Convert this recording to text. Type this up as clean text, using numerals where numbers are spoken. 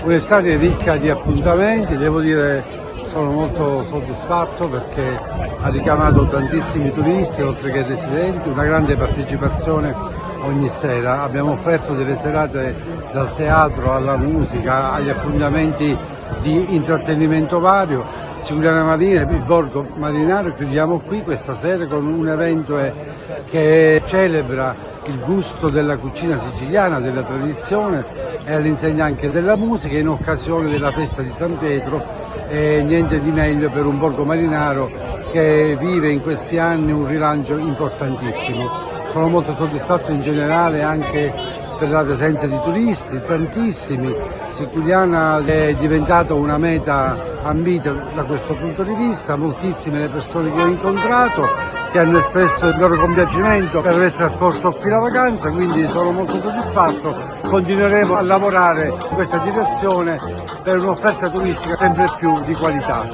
Un'estate ricca di appuntamenti, devo dire sono molto soddisfatto perché ha richiamato tantissimi turisti oltre che residenti, una grande partecipazione ogni sera. Abbiamo offerto delle serate dal teatro alla musica, agli appuntamenti di intrattenimento vario. Siculiana Marina, il borgo marinaro, chiudiamo qui questa sera con un evento che celebra il gusto della cucina siciliana, della tradizione e all'insegna anche della musica in occasione della festa di San Pietro, e niente di meglio per un borgo marinaro che vive in questi anni un rilancio importantissimo. Sono molto soddisfatto in generale anche per la presenza di turisti, tantissimi. Siculiana è diventata una meta ambita da questo punto di vista, moltissime le persone che ho incontrato che hanno espresso il loro compiacimento per aver trascorso qui la vacanza, quindi sono molto soddisfatto. Continueremo a lavorare in questa direzione per un'offerta turistica sempre più di qualità.